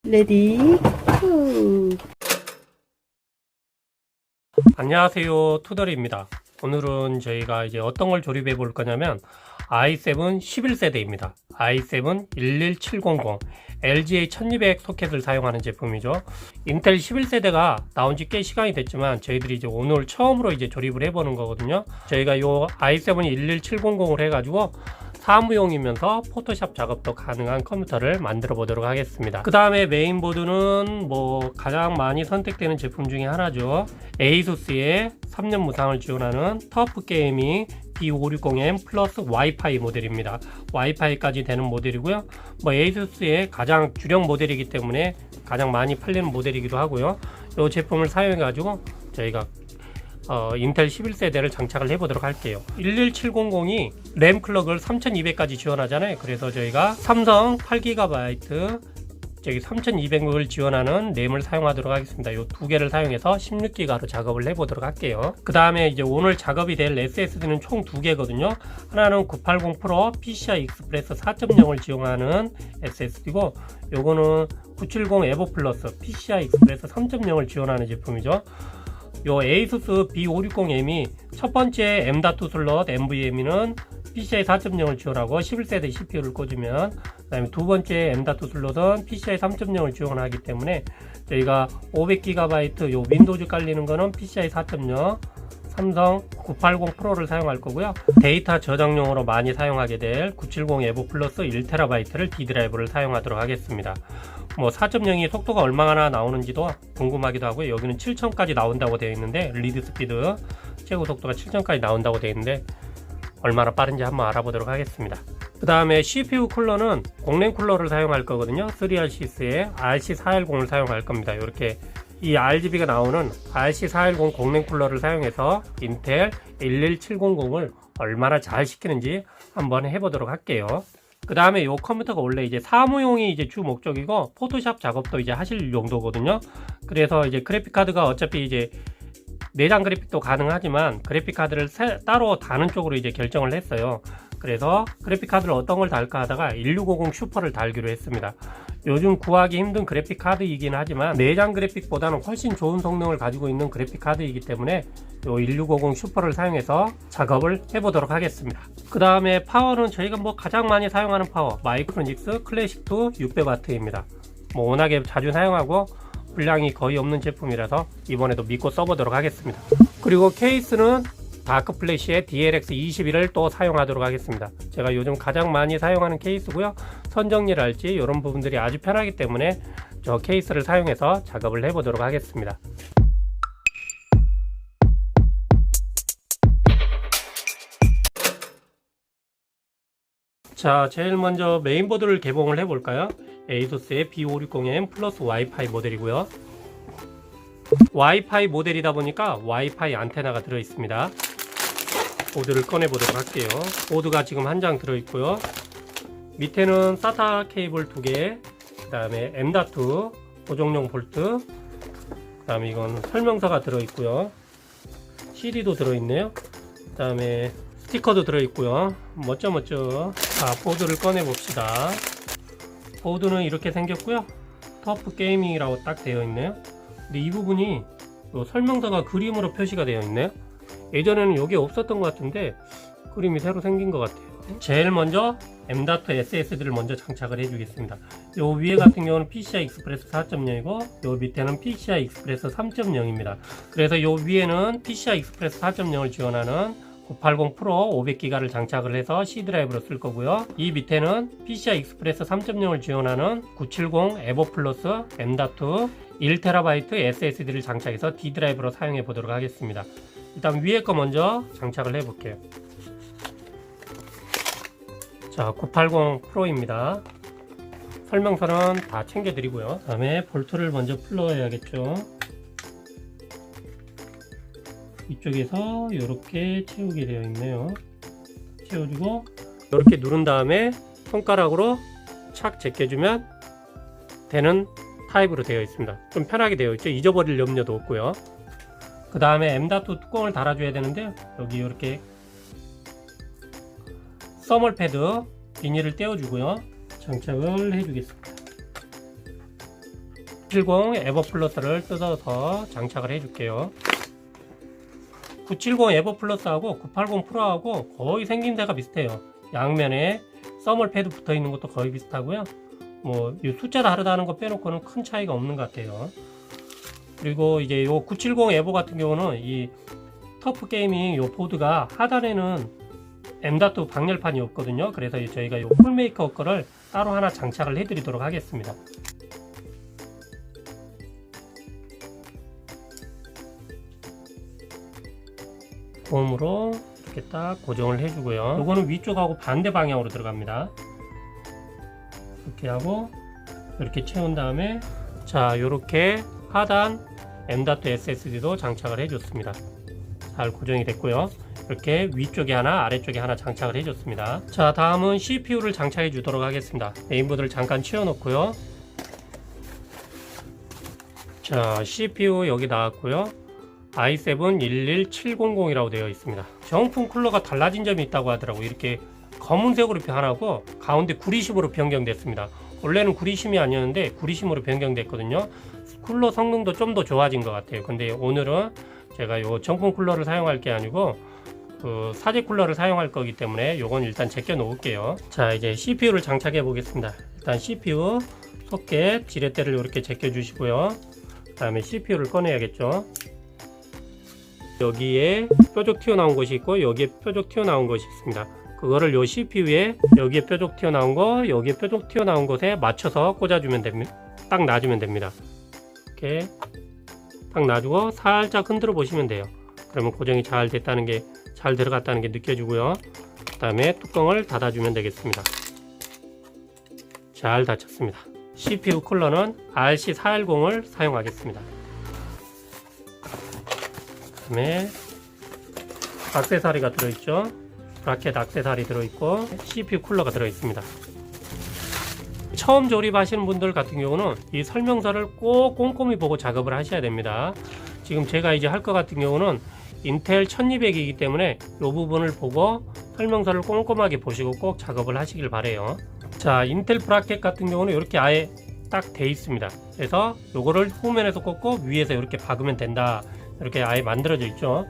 레디 후. 안녕하세요, 투덜입니다. 오늘은 저희가 이제 어떤 걸 조립해 볼 거냐면 i7 11세대입니다. i7 11700 LGA 1200 소켓을 사용하는 제품이죠. 인텔 11세대가 나온 지 꽤 시간이 됐지만 저희들이 이제 오늘 처음으로 이제 조립을 해보는 거거든요. 저희가 요 i7 11700을 해가지고 사무용이면서 포토샵 작업도 가능한 컴퓨터를 만들어 보도록 하겠습니다. 그 다음에 메인보드는 뭐 가장 많이 선택되는 제품 중에 하나죠. ASUS의 3년 무상을 지원하는 터프 게이밍 B560M 플러스 와이파이 모델입니다. 와이파이까지 되는 모델이고요. 뭐 ASUS의 가장 주력 모델이기 때문에 가장 많이 팔리는 모델이기도 하고요. 이 제품을 사용해 가지고 저희가 인텔 11세대를 장착을 해보도록 할게요. 11700이 램 클럭을 3200까지 지원하잖아요. 그래서 저희가 삼성 8GB 3200을 지원하는 램을 사용하도록 하겠습니다. 이 두 개를 사용해서 16기가로 작업을 해보도록 할게요. 그 다음에 이제 오늘 작업이 될 SSD는 총 두 개거든요. 하나는 980 프로 PCI 익스프레스 4.0을 지원하는 SSD고, 요거는 970 에보 플러스 PCI 익스프레스 3.0을 지원하는 제품이죠. 요 ASUS B560M이 첫 번째 M.2 슬롯 NVMe는 PCI 4.0을 지원하고 11세대 CPU를 꽂으면, 그 다음에 두 번째 M.2 슬롯은 PCI 3.0을 지원하기 때문에 저희가 500GB 요 윈도우즈 깔리는 거는 PCI 4.0 삼성 980 프로를 사용할 거고요. 데이터 저장용으로 많이 사용하게 될 970 에보 플러스 1TB를 D 드라이브를 사용하도록 하겠습니다. 뭐 4.0이 속도가 얼마나 나오는지도 궁금하기도 하고요. 여기는 7000까지 나온다고 되어 있는데, 리드 스피드 최고 속도가 7000까지 나온다고 되어 있는데 얼마나 빠른지 한번 알아보도록 하겠습니다. 그 다음에 CPU 쿨러는 공랭 쿨러를 사용할 거거든요. 3RCS의 RC410을 사용할 겁니다. 이렇게 이 RGB가 나오는 RC410 공랭 쿨러를 사용해서 인텔 11700을 얼마나 잘 시키는지 한번 해보도록 할게요. 그 다음에 이 컴퓨터가 원래 이제 사무용이 이제 주 목적이고 포토샵 작업도 이제 하실 용도거든요. 그래서 이제 그래픽 카드가 어차피 이제 내장 그래픽도 가능하지만 그래픽 카드를 따로 다는 쪽으로 이제 결정을 했어요. 그래서 그래픽 카드를 어떤 걸 달까 하다가 1650 슈퍼를 달기로 했습니다. 요즘 구하기 힘든 그래픽 카드이긴 하지만 내장 그래픽보다는 훨씬 좋은 성능을 가지고 있는 그래픽 카드이기 때문에 요 1650 슈퍼를 사용해서 작업을 해보도록 하겠습니다. 그 다음에 파워는 저희가 뭐 가장 많이 사용하는 파워 마이크로닉스 클래식2 600W입니다. 뭐 워낙에 자주 사용하고 분량이 거의 없는 제품이라서 이번에도 믿고 써보도록 하겠습니다. 그리고 케이스는 다크플래시의 DLX21을 또 사용하도록 하겠습니다. 제가 요즘 가장 많이 사용하는 케이스고요. 선정리랄지 이런 부분들이 아주 편하기 때문에 저 케이스를 사용해서 작업을 해보도록 하겠습니다. 자, 제일 먼저 메인보드를 개봉을 해볼까요? ASUS의 B560M 플러스 와이파이 모델이고요. 와이파이 모델이다 보니까 와이파이 안테나가 들어있습니다. 보드를 꺼내 보도록 할게요. 보드가 지금 한 장 들어있고요. 밑에는 SATA 케이블 2개, 그 다음에 M.2 보정용 볼트, 그 다음에 이건 설명서가 들어있고요. CD도 들어있네요. 그 다음에 스티커도 들어있고요. 멋져. 자, 보드를 꺼내 봅시다. 보드는 이렇게 생겼고요. 터프 게이밍이라고 딱 되어 있네요. 근데 이 부분이 설명서가 그림으로 표시가 되어 있네요. 예전에는 여기 없었던 것 같은데 그림이 새로 생긴 것 같아요. 제일 먼저 M.2 SSD를 먼저 장착을 해주겠습니다. 요 위에 같은 경우는 PCI 익스프레스 4.0이고 요 밑에는 PCI 익스프레스 3.0입니다. 그래서 요 위에는 PCI 익스프레스 4.0을 지원하는 980 프로 500기가를 장착을 해서 C 드라이브로 쓸 거고요. 이 밑에는 PCI 익스프레스 3.0을 지원하는 970 에보 플러스 M.2 1TB SSD를 장착해서 D 드라이브로 사용해 보도록 하겠습니다. 일단 위에 거 먼저 장착을 해 볼게요. 자, 980 프로입니다. 설명서는 다 챙겨 드리고요. 그 다음에 볼트를 먼저 풀러야겠죠. 이쪽에서 이렇게 채우게 되어 있네요. 채워주고 이렇게 누른 다음에 손가락으로 착 제껴주면 되는 타입으로 되어 있습니다. 좀 편하게 되어 있죠. 잊어버릴 염려도 없고요. 그 다음에 M.2 뚜껑을 달아줘야 되는데 여기 이렇게 써멀 패드 비닐을 떼어주고요. 장착을 해주겠습니다. 970 에버 플러스를 뜯어서 장착을 해줄게요. 970 에버 플러스하고 980 프로하고 거의 생김새가 비슷해요. 양면에 써멀 패드 붙어 있는 것도 거의 비슷하고요. 뭐 이 숫자 다르다는 거 빼놓고는 큰 차이가 없는 것 같아요. 그리고 이제 요 970 에버 같은 경우는 이 터프 게이밍 요 보드가 하단에는 M.2 방열판이 없거든요. 그래서 저희가 요 풀메이커 거를 따로 하나 장착을 해드리도록 하겠습니다. 폼으로 이렇게 딱 고정을 해주고요. 요거는 위쪽하고 반대 방향으로 들어갑니다. 이렇게 하고 이렇게 채운 다음에 자 요렇게 하단 M.2 SSD도 장착을 해줬습니다. 잘 고정이 됐고요. 이렇게 위쪽에 하나 아래쪽에 하나 장착을 해줬습니다. 자 다음은 CPU를 장착해 주도록 하겠습니다. 메인보드를 잠깐 치워 놓고요. 자 CPU 여기 나왔고요. i7 11700이라고 되어 있습니다. 정품 쿨러가 달라진 점이 있다고 하더라고요. 이렇게 검은색으로 변하고 가운데 구리심으로 변경됐습니다. 원래는 구리심이 아니었는데 구리심으로 변경됐거든요. 쿨러 성능도 좀 더 좋아진 것 같아요. 근데 오늘은 제가 요 정품 쿨러를 사용할 게 아니고 그 사제 쿨러를 사용할 거기 때문에 요건 일단 제껴 놓을게요. 자 이제 CPU를 장착해 보겠습니다. 일단 CPU 소켓 지렛대를 이렇게 제껴 주시고요. 그 다음에 CPU를 꺼내야겠죠. 여기에 뾰족 튀어나온 것이 있고 여기에 뾰족 튀어나온 것이 있습니다. 그거를 요 CPU에 여기에 뾰족 튀어나온 거 여기에 뾰족 튀어나온 것에 맞춰서 꽂아주면 됩니다. 딱 놔주면 됩니다. 이렇게 딱 놔주고 살짝 흔들어 보시면 돼요. 그러면 고정이 잘 됐다는 게 잘 들어갔다는 게 느껴지고요. 그 다음에 뚜껑을 닫아주면 되겠습니다. 잘 닫혔습니다. CPU 쿨러는 RC410을 사용하겠습니다. 그 다음에 액세서리가 들어있죠. 브라켓 액세서리 들어있고 CPU 쿨러가 들어있습니다. 처음 조립하시는 분들 같은 경우는 이 설명서를 꼭 꼼꼼히 보고 작업을 하셔야 됩니다. 지금 제가 이제 할 것 같은 경우는 인텔 1200이기 때문에 이 부분을 보고 설명서를 꼼꼼하게 보시고 꼭 작업을 하시길 바래요. 자 인텔 브라켓 같은 경우는 이렇게 아예 딱 돼 있습니다. 그래서 요거를 후면에서 꽂고 위에서 이렇게 박으면 된다. 이렇게 아예 만들어져 있죠.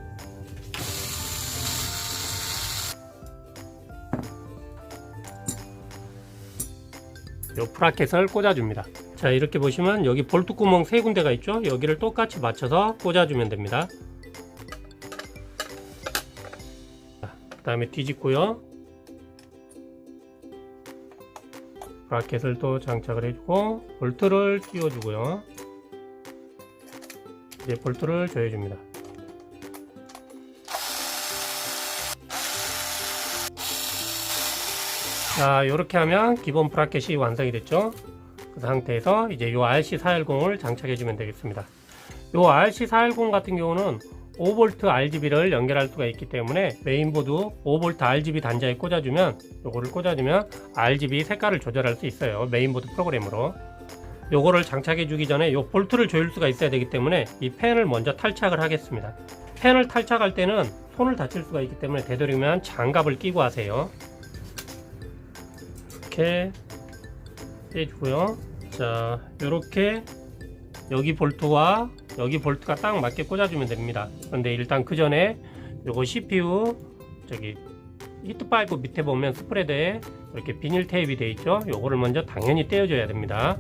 요 브라켓을 꽂아줍니다. 자 이렇게 보시면 여기 볼트 구멍 세 군데가 있죠. 여기를 똑같이 맞춰서 꽂아주면 됩니다. 그 다음에 뒤집고요. 브라켓을 또 장착을 해주고 볼트를 띄워주고요. 이제 볼트를 조여줍니다. 자 이렇게 하면 기본 브라켓이 완성이 됐죠. 그 상태에서 이제 요 RC410을 장착해 주면 되겠습니다. 요 RC410 같은 경우는 5V RGB를 연결할 수가 있기 때문에 메인보드 5V RGB 단자에 꽂아주면 요거를 꽂아주면 RGB 색깔을 조절할 수 있어요. 메인보드 프로그램으로. 요거를 장착해 주기 전에 요 볼트를 조일 수가 있어야 되기 때문에 이 펜을 먼저 탈착을 하겠습니다. 펜을 탈착할 때는 손을 다칠 수가 있기 때문에 되도록이면 장갑을 끼고 하세요. 이렇게 떼주고요. 자 요렇게 여기 볼트와 여기 볼트가 딱 맞게 꽂아주면 됩니다. 그런데 일단 그 전에 요거 CPU 저기 히트파이프 밑에 보면 스프레드에 이렇게 비닐 테이프가 되어 있죠. 요거를 먼저 당연히 떼어줘야 됩니다.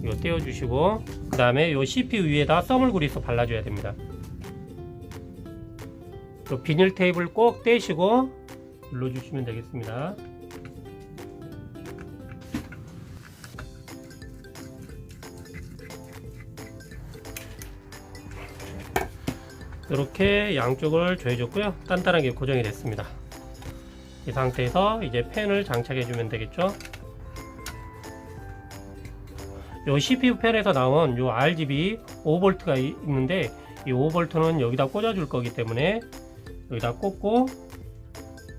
이거 떼어주시고 그 다음에 요 CPU 위에다 써멀 그리스 발라줘야 됩니다. 요 비닐 테이프를 꼭 떼시고 눌러주시면 되겠습니다. 이렇게 양쪽을 조여줬고요. 단단하게 고정이 됐습니다. 이 상태에서 이제 펜을 장착해 주면 되겠죠. 요 CPU 펜에서 나온 요 RGB 5V가 있는데 이 5V는 여기다 꽂아 줄 거기 때문에 여기다 꽂고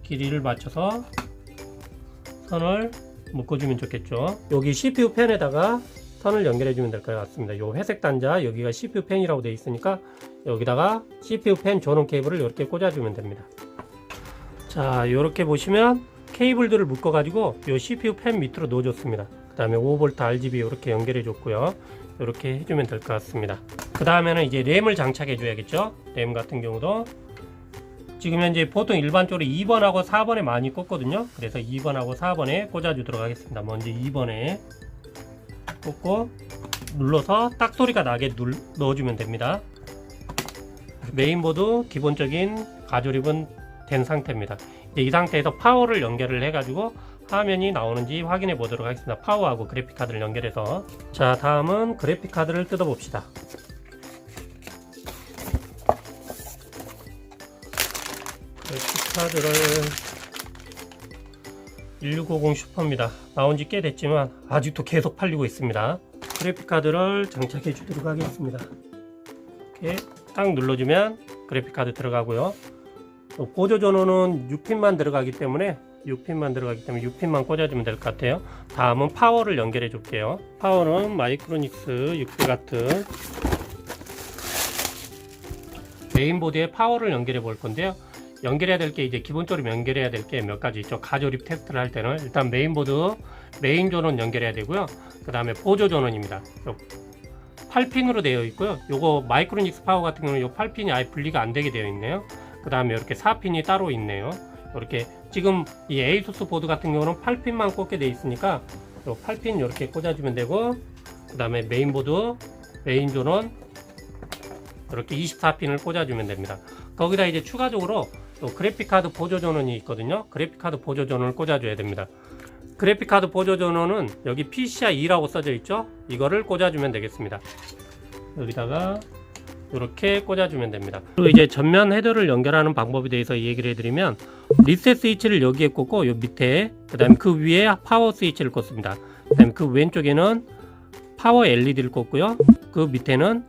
길이를 맞춰서 선을 묶어주면 좋겠죠. 여기 CPU 펜에다가 선을 연결해 주면 될 것 같습니다. 요 회색 단자 여기가 CPU 펜이라고 되어 있으니까 여기다가 CPU 펜 전원 케이블을 이렇게 꽂아주면 됩니다. 자 이렇게 보시면 케이블들을 묶어 가지고 요 CPU 펜 밑으로 넣어줬습니다. 그 다음에 5V RGB 이렇게 연결해 줬고요. 이렇게 해주면 될 것 같습니다. 그 다음에는 이제 램을 장착해 줘야겠죠. 램 같은 경우도 지금 현재 보통 일반적으로 2번하고 4번에 많이 꽂거든요. 그래서 2번하고 4번에 꽂아 주도록 하겠습니다. 먼저 2번에 꽂고 눌러서 딱 소리가 나게 넣어주면 됩니다. 메인보드 기본적인 가조립은 된 상태입니다. 이제 이 상태에서 파워를 연결을 해가지고 화면이 나오는지 확인해 보도록 하겠습니다. 파워하고 그래픽카드를 연결해서. 자, 다음은 그래픽카드를 뜯어 봅시다. 그래픽카드를 1650 슈퍼입니다. 나온지 꽤 됐지만 아직도 계속 팔리고 있습니다. 그래픽카드를 장착해 주도록 하겠습니다. 이렇게 딱 눌러주면 그래픽카드 들어가고요. 보조 전원은 6핀만 들어가기 때문에 6핀만 꽂아주면 될 것 같아요. 다음은 파워를 연결해 줄게요. 파워는 마이크로닉스 600W 메인보드에 파워를 연결해 볼 건데요. 연결해야 될 게 이제 기본적으로 연결해야 될 게 몇 가지 있죠. 가조립 테스트를 할 때는 일단 메인보드 메인 전원 연결해야 되고요. 그 다음에 보조 전원입니다. 8핀으로 되어 있고요. 요거 마이크로닉스 파워 같은 경우는 요 8핀이 아예 분리가 안 되게 되어 있네요. 그 다음에 이렇게 4핀이 따로 있네요. 이렇게 지금 이 에이수스 보드 같은 경우는 8핀만 꽂게 되어 있으니까 요 8핀 이렇게 꽂아주면 되고, 그 다음에 메인보드 메인 전원 이렇게 24핀을 꽂아주면 됩니다. 거기다 이제 추가적으로 그래픽카드 보조 전원이 있거든요. 그래픽카드 보조 전원을 꽂아줘야 됩니다. 그래픽카드 보조 전원은 여기 PCI 2라고 써져 있죠. 이거를 꽂아주면 되겠습니다. 여기다가 이렇게 꽂아주면 됩니다. 그리고 이제 전면 헤더를 연결하는 방법에 대해서 얘기를 해드리면, 리셋 스위치를 여기에 꽂고 요 밑에, 그 다음에 그 위에 파워 스위치를 꽂습니다. 그 다음에 그 왼쪽에는 파워 LED를 꽂고요. 그 밑에는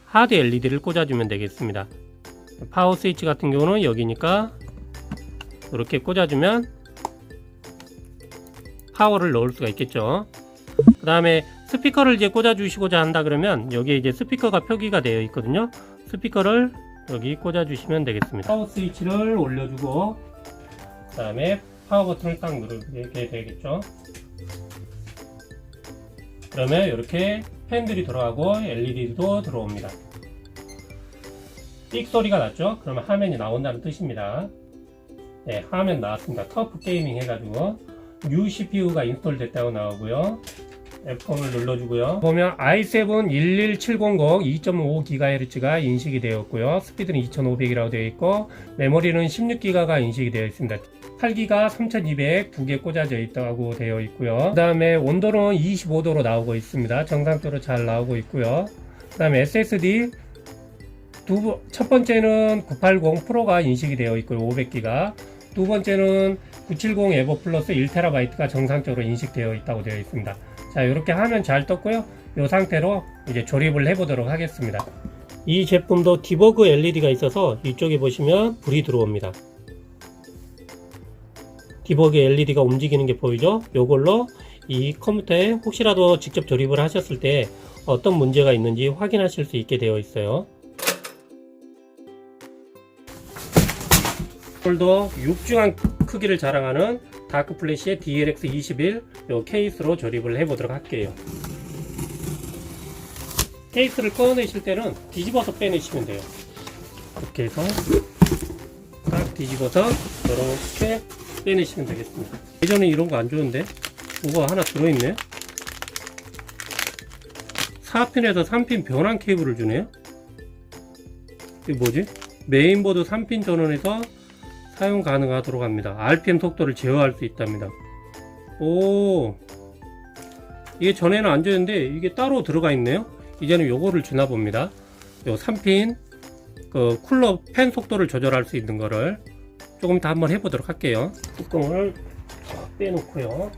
하드 LED를 꽂아주면 되겠습니다. 파워 스위치 같은 경우는 여기니까 이렇게 꽂아주면 파워를 넣을 수가 있겠죠. 그 다음에 스피커를 이제 꽂아주시고자 한다 그러면 여기에 이제 스피커가 표기가 되어 있거든요. 스피커를 여기 꽂아주시면 되겠습니다. 파워 스위치를 올려주고, 그 다음에 파워 버튼을 딱 누르게 되겠죠. 그러면 이렇게 팬들이 들어가고 LED도 들어옵니다. 삑 소리가 났죠? 그러면 화면이 나온다는 뜻입니다. 네, 화면 나왔습니다. 터프 게이밍 해가지고 New CPU가 인스톨 됐다고 나오고요. F4를 눌러주고요. 보면 i7 11700 2.5GHz가 인식이 되었고요. 스피드는 2500이라고 되어 있고, 메모리는 16GB가 인식이 되어 있습니다. 8GB 3200 두 개 꽂아져 있다고 되어 있고요. 그 다음에 온도는 25도로 나오고 있습니다. 정상도로 잘 나오고 있고요. 그 다음에 SSD 첫 번째는 980 프로가 인식이 되어 있고요. 500GB. 두 번째는 970 에버 플러스 1TB가 정상적으로 인식되어 있다고 되어 있습니다. 자, 이렇게 하면 잘 떴고요. 이 상태로 이제 조립을 해 보도록 하겠습니다. 이 제품도 디버그 LED가 있어서 이쪽에 보시면 불이 들어옵니다. 디버그 LED가 움직이는 게 보이죠? 이걸로 이 컴퓨터에 혹시라도 직접 조립을 하셨을 때 어떤 문제가 있는지 확인하실 수 있게 되어 있어요. 오늘도 육중한 크기를 자랑하는 다크플래시의 DLX21 요 케이스로 조립을 해보도록 할게요. 케이스를 꺼내실 때는 뒤집어서 빼내시면 돼요. 이렇게 해서 딱 뒤집어서 이렇게 빼내시면 되겠습니다. 예전에 이런 거 안 좋은데 뭐가 하나 들어있네. 4핀에서 3핀 변환 케이블을 주네요. 이게 뭐지? 메인보드 3핀 전원에서 사용 가능하도록 합니다. RPM 속도를 제어할 수 있답니다. 오, 이게 전에는 안 되는데 이게 따로 들어가 있네요. 이제는 요거를 주나 봅니다. 요 3핀 그 쿨러 팬 속도를 조절할 수 있는 거를 조금 더 한번 해보도록 할게요. 뚜껑을 빼놓고요.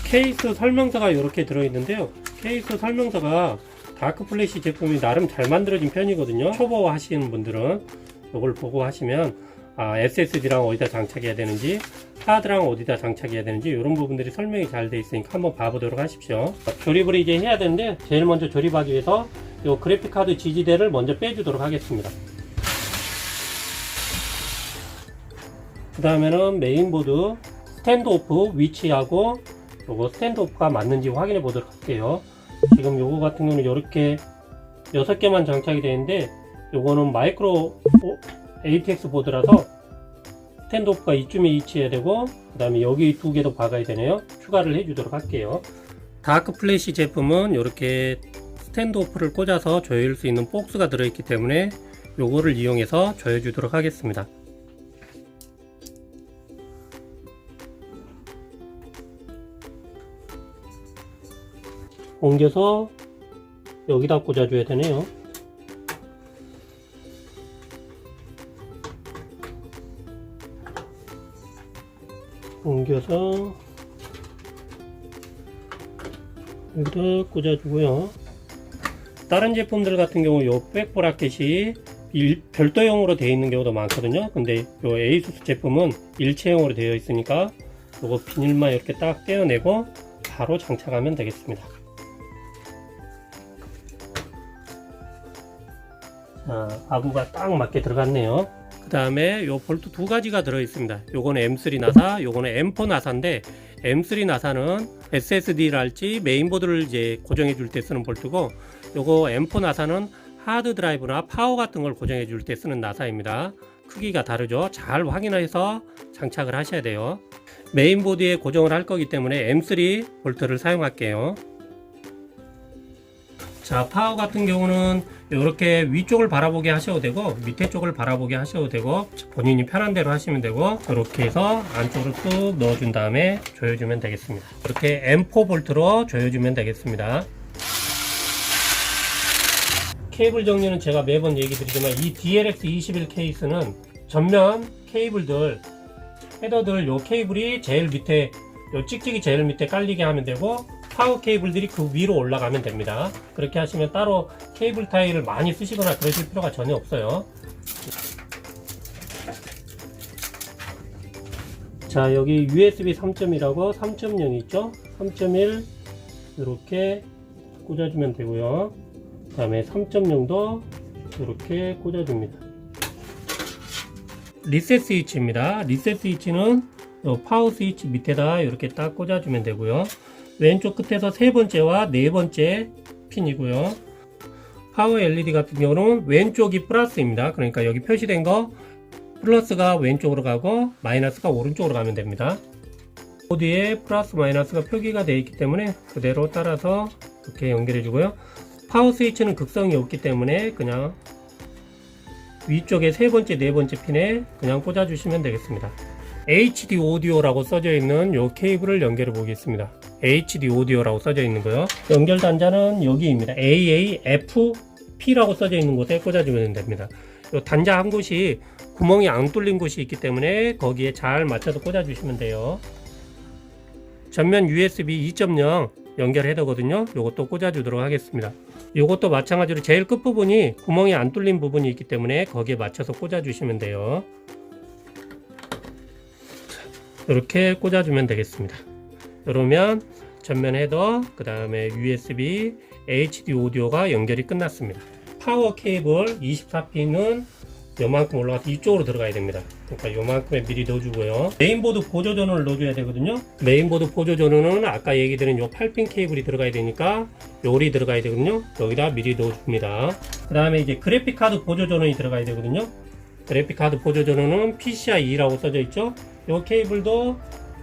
케이스 설명서가 이렇게 들어있는데요. 케이스 설명서가 다크플래시 제품이 나름 잘 만들어진 편이거든요. 초보 하시는 분들은 이걸 보고 하시면 SSD랑 어디다 장착해야 되는지, 하드랑 어디다 장착해야 되는지 이런 부분들이 설명이 잘 되어 있으니까 한번 봐보도록 하십시오. 조립을 이제 해야 되는데 제일 먼저 조립하기 위해서 이 그래픽카드 지지대를 먼저 빼주도록 하겠습니다. 그 다음에는 메인보드 스탠드오프 위치하고 요거 스탠드오프가 맞는지 확인해 보도록 할게요. 지금 요거 같은 경우는 이렇게 6개만 장착이 되는데 요거는 마이크로 ATX 보드라서 스탠드오프가 이쯤에 위치해야 되고, 그 다음에 여기 2개도 박아야 되네요. 추가를 해 주도록 할게요. 다크 플래시 제품은 이렇게 스탠드오프를 꽂아서 조여줄 수 있는 박스가 들어있기 때문에 요거를 이용해서 조여 주도록 하겠습니다. 옮겨서 여기다 꽂아줘야 되네요. 옮겨서 여기다 꽂아주고요. 다른 제품들 같은 경우 요 백브라켓이 별도형으로 되어 있는 경우도 많거든요. 근데 요 에이수스 제품은 일체형으로 되어 있으니까 요거 비닐만 이렇게 딱 떼어내고 바로 장착하면 되겠습니다. 자, 아구가 딱 맞게 들어갔네요. 그 다음에 요 볼트 2가지가 들어 있습니다. 요거는 M3 나사, 요거는 M4 나사인데, M3 나사는 SSD랄지 메인보드를 이제 고정해 줄 때 쓰는 볼트고, 요거 M4 나사는 하드 드라이브나 파워 같은 걸 고정해 줄 때 쓰는 나사입니다. 크기가 다르죠. 잘 확인해서 장착을 하셔야 돼요. 메인보드에 고정을 할 거기 때문에 M3 볼트를 사용할게요. 자, 파워 같은 경우는 이렇게 위쪽을 바라보게 하셔도 되고, 밑에 쪽을 바라보게 하셔도 되고, 본인이 편한 대로 하시면 되고, 이렇게 해서 안쪽으로 쑥 넣어준 다음에 조여주면 되겠습니다. 이렇게 M4 볼트로 조여주면 되겠습니다. 케이블 정리는 제가 매번 얘기 드리지만, 이 DLX21 케이스는 전면 케이블들, 헤더들, 요 케이블이 제일 밑에, 요 찍찍이 제일 밑에 깔리게 하면 되고, 파워 케이블들이 그 위로 올라가면 됩니다. 그렇게 하시면 따로 케이블 타일을 많이 쓰시거나 그러실 필요가 전혀 없어요. 자, 여기 USB 3.1하고 3.0 있죠? 3.1 이렇게 꽂아주면 되고요. 그 다음에 3.0도 이렇게 꽂아줍니다. 리셋 스위치입니다. 리셋 스위치는 파워 스위치 밑에다 이렇게 딱 꽂아주면 되고요. 왼쪽 끝에서 3번째와 4번째 핀이고요. 파워 LED 같은 경우는 왼쪽이 플러스입니다. 그러니까 여기 표시된 거 플러스가 왼쪽으로 가고 마이너스가 오른쪽으로 가면 됩니다. 보드에 플러스 마이너스가 표기가 되어 있기 때문에 그대로 따라서 이렇게 연결해 주고요. 파워 스위치는 극성이 없기 때문에 그냥 위쪽에 3번째, 4번째 핀에 그냥 꽂아 주시면 되겠습니다. HD 오디오라고 써져 있는 이 케이블을 연결해 보겠습니다. HD 오디오라고 써져 있는 거요. 연결 단자는 여기입니다. AAFP라고 써져 있는 곳에 꽂아주면 됩니다. 이 단자 한 곳이 구멍이 안 뚫린 곳이 있기 때문에 거기에 잘 맞춰서 꽂아주시면 돼요. 전면 USB 2.0 연결 헤더거든요. 이것도 꽂아주도록 하겠습니다. 이것도 마찬가지로 제일 끝부분이 구멍이 안 뚫린 부분이 있기 때문에 거기에 맞춰서 꽂아주시면 돼요. 이렇게 꽂아주면 되겠습니다. 그러면 전면 헤더, 그 다음에 USB, HD 오디오가 연결이 끝났습니다. 파워 케이블 24핀은 요만큼 올라가서 이쪽으로 들어가야 됩니다. 그러니까 요만큼에 미리 넣어주고요. 메인보드 보조 전원을 넣어줘야 되거든요. 메인보드 보조 전원은 아까 얘기 드린 요 8핀 케이블이 들어가야 되니까 요리 들어가야 되거든요. 여기다 미리 넣어줍니다. 그 다음에 이제 그래픽카드 보조 전원이 들어가야 되거든요. 그래픽카드 보조 전원은 PCI 2라고 써져 있죠. 요 케이블도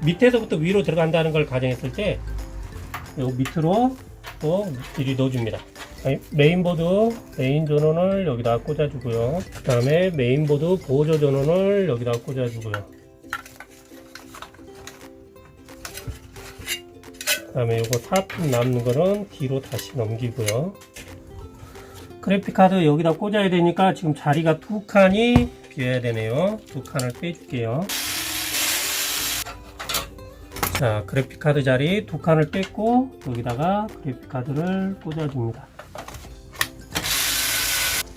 밑에서부터 위로 들어간다는 걸 가정했을 때 요 밑으로 또 미리 넣어줍니다. 메인보드 메인 전원을 여기다 꽂아주고요. 그 다음에 메인보드 보조 전원을 여기다 꽂아주고요. 그 다음에 요거 4핀 남는 거는 뒤로 다시 넘기고요. 그래픽카드 여기다 꽂아야 되니까 지금 자리가 2칸이 비어야 되네요. 2칸을 빼줄게요. 자, 그래픽카드 자리 2칸을 뺐고 여기다가 그래픽카드를 꽂아줍니다.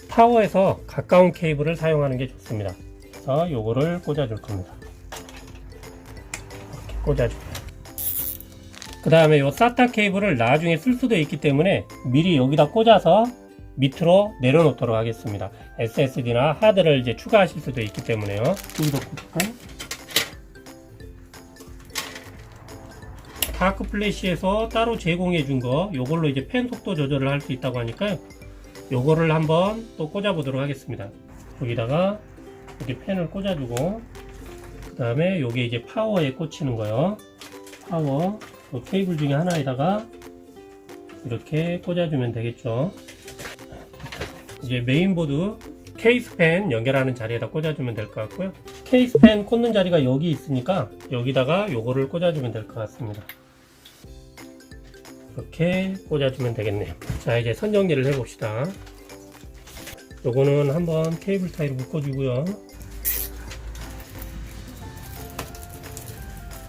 타워에서 가까운 케이블을 사용하는 게 좋습니다. 그래서 요거를 꽂아줄 겁니다. 이렇게 꽂아주고요. 그 다음에 요 SATA 케이블을 나중에 쓸 수도 있기 때문에 미리 여기다 꽂아서 밑으로 내려놓도록 하겠습니다. SSD나 하드를 이제 추가하실 수도 있기 때문에요. 여기다 꽂고 다크 플래시에서 따로 제공해 준 거 요걸로 이제 팬 속도 조절을 할 수 있다고 하니까요. 요거를 한번 또 꽂아 보도록 하겠습니다. 여기다가 이렇게 팬을 꽂아주고, 그 다음에 요게 이제 파워에 꽂히는 거요. 파워 요 케이블 중에 하나에다가 이렇게 꽂아주면 되겠죠. 이제 메인보드 케이스팬 연결하는 자리에다 꽂아주면 될 것 같고요. 케이스팬 꽂는 자리가 여기 있으니까 여기다가 요거를 꽂아주면 될 것 같습니다. 이렇게 꽂아주면 되겠네요. 자, 이제 선 정리를 해봅시다. 요거는 한번 케이블 타이로 묶어주고요.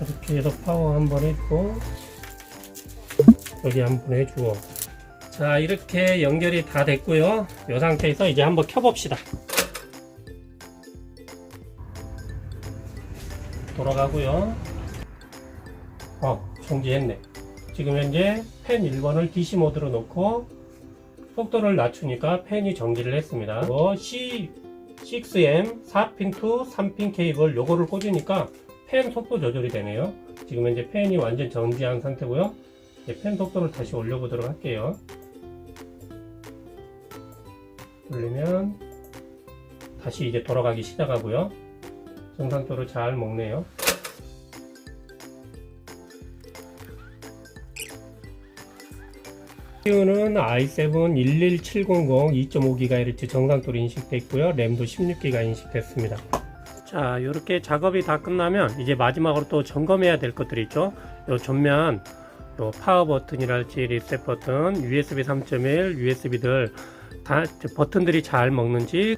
이렇게 해서 파워 한번 해주고, 여기 한번 해주고. 자, 이렇게 연결이 다 됐고요. 이 상태에서 이제 한번 켜봅시다. 돌아가고요. 정지했네. 지금 현재 팬 1번을 DC 모드로 놓고 속도를 낮추니까 팬이 정지를 했습니다. C6M 4핀 to 3핀 케이블 요거를 꽂으니까 팬 속도 조절이 되네요. 지금 현재 팬이 완전 정지한 상태고요. 이제 팬 속도를 다시 올려보도록 할게요. 올리면 다시 이제 돌아가기 시작하고요. 정상도로 잘 먹네요. CPU는 i7 11700 2.5GHz 정상도로 인식되어 있고요. 램도 16GB 인식됐습니다. 자, 이렇게 작업이 다 끝나면 이제 마지막으로 또 점검해야 될 것들이 있죠. 요 전면 요 파워 버튼이랄지 리셋 버튼, USB 3.1, USB들 다 버튼들이 잘 먹는지,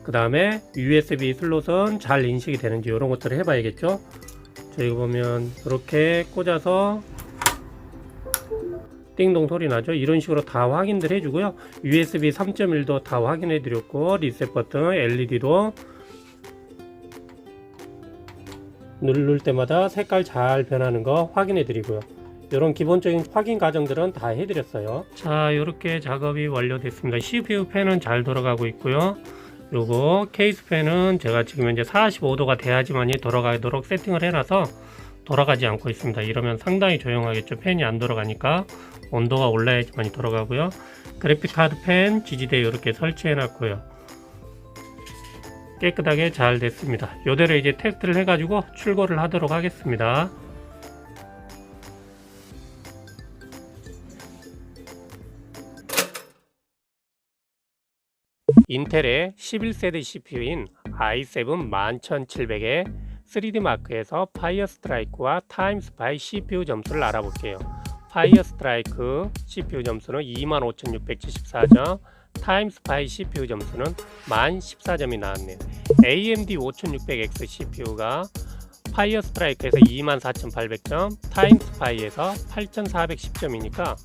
그 다음에 USB 슬롯은 잘 인식이 되는지 이런 것들을 해봐야겠죠. 저희가 보면 이렇게 꽂아서 띵동 소리 나죠. 이런 식으로 다 확인들 해주고요. USB 3.1도 다 확인해 드렸고, 리셋 버튼, LED도 누를 때마다 색깔 잘 변하는 거 확인해 드리고요. 이런 기본적인 확인 과정들은 다 해드렸어요. 자, 이렇게 작업이 완료됐습니다. CPU 팬은 잘 돌아가고 있고요. 그리고 케이스 팬은 제가 지금 현재 45도가 돼야지만이 돌아가도록 세팅을 해놔서 돌아가지 않고 있습니다. 이러면 상당히 조용하겠죠. 팬이 안 돌아가니까 온도가 올라야지만이 돌아가고요. 그래픽카드 팬 지지대 이렇게 설치해 놨고요. 깨끗하게 잘 됐습니다. 이대로 이제 테스트를 해가지고 출고를 하도록 하겠습니다. 인텔의 11세대 CPU인 i7 11700의 3D 마크에서 파이어 스트라이크와 타임 스파이 CPU 점수를 알아볼게요. 파이어 스트라이크 CPU 점수는 25,674점, 타임 스파이 CPU 점수는 1014점이 나왔네요. AMD 5600X CPU가 파이어 스트라이크에서 24,800점, 타임 스파이에서 8,410점이니까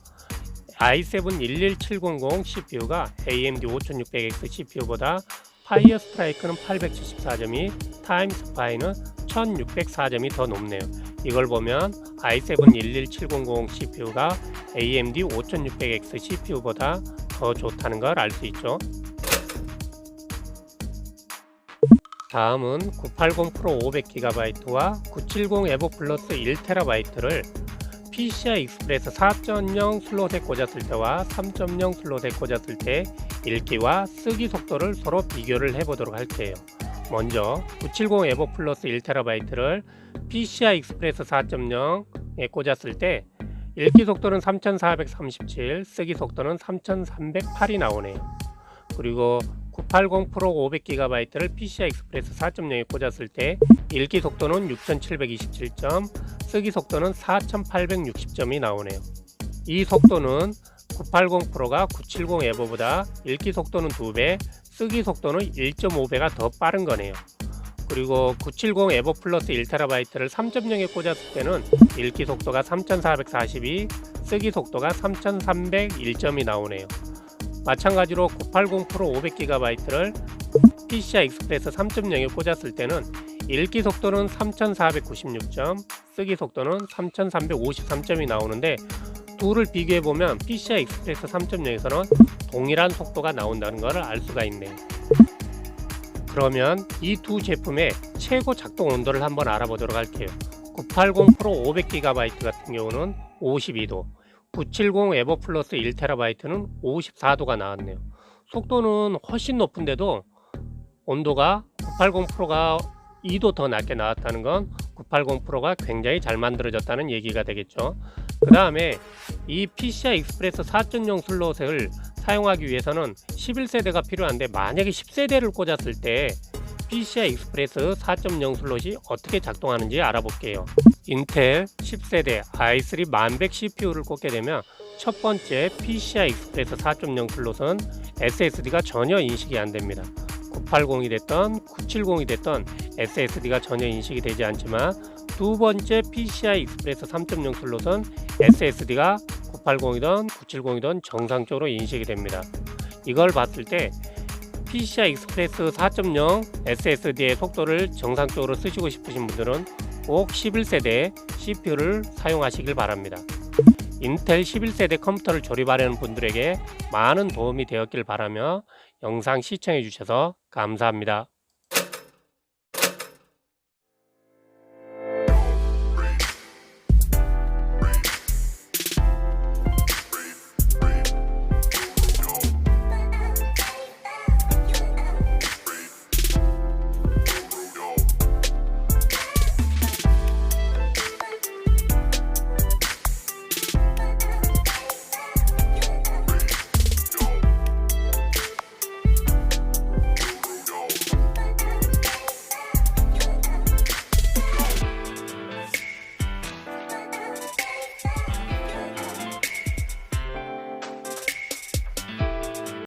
i7 11700 CPU가 AMD 5600X CPU보다 파이어 스트라이크는 874점이, 타임 스파이는 1604점이 더 높네요. 이걸 보면 i7 11700 CPU가 AMD 5600X CPU보다 더 좋다는 걸 알 수 있죠. 다음은 980 프로 500GB와 970 에보 플러스 1TB를 PCI 익스프레스 4.0 슬롯에 꽂았을 때와 3.0 슬롯에 꽂았을 때 읽기와 쓰기 속도를 서로 비교를 해보도록 할게요. 먼저 970 에보 플러스 1TB를 PCI 익스프레스 4.0에 꽂았을 때 읽기 속도는 3437, 쓰기 속도는 3308이 나오네요. 그리고 980 프로 500GB를 PCI 익스프레스 4.0에 꽂았을 때 읽기 속도는 6727점, 쓰기 속도는 4860점이 나오네요. 이 속도는 980 프로가 970 에버보다 읽기 속도는 2배, 쓰기 속도는 1.5배가 더 빠른 거네요. 그리고 970 에버 플러스 1TB를 3.0에 꽂았을 때는 읽기 속도가 3442, 쓰기 속도가 3301점이 나오네요. 마찬가지로 980 프로 500GB를 PCI 익스프레스 3.0에 꽂았을 때는 읽기 속도는 3496점, 쓰기 속도는 3353점이 나오는데, 둘을 비교해보면 PCI 익스프레스 3.0에서는 동일한 속도가 나온다는 것을 알 수가 있네요. 그러면 이 두 제품의 최고 작동 온도를 한번 알아보도록 할게요. 980 프로 500GB 같은 경우는 52도, 970 에버 플러스 1TB는 54도가 나왔네요. 속도는 훨씬 높은데도 온도가 980 프로가 2도 더 낮게 나왔다는 건 980 프로가 굉장히 잘 만들어졌다는 얘기가 되겠죠. 그 다음에 이 PCI 익스프레스 4.0 슬롯을 사용하기 위해서는 11세대가 필요한데, 만약에 10세대를 꽂았을 때 PCI 익스프레스 4.0 슬롯이 어떻게 작동하는지 알아볼게요. 인텔 10세대 i3 1100 CPU를 꽂게 되면 첫 번째 PCI 익스프레스 4.0 슬롯은 SSD가 전혀 인식이 안 됩니다. 980이 됐던 970이 됐던 SSD가 전혀 인식이 되지 않지만, 두 번째 PCI 익스프레스 3.0 슬롯은 SSD가 980이든 970이든 정상적으로 인식이 됩니다. 이걸 봤을 때 PCI 익스프레스 4.0 SSD의 속도를 정상적으로 쓰시고 싶으신 분들은 꼭 11세대 CPU를 사용하시길 바랍니다. 인텔 11세대 컴퓨터를 조립하려는 분들에게 많은 도움이 되었길 바라며 영상 시청해 주셔서 감사합니다.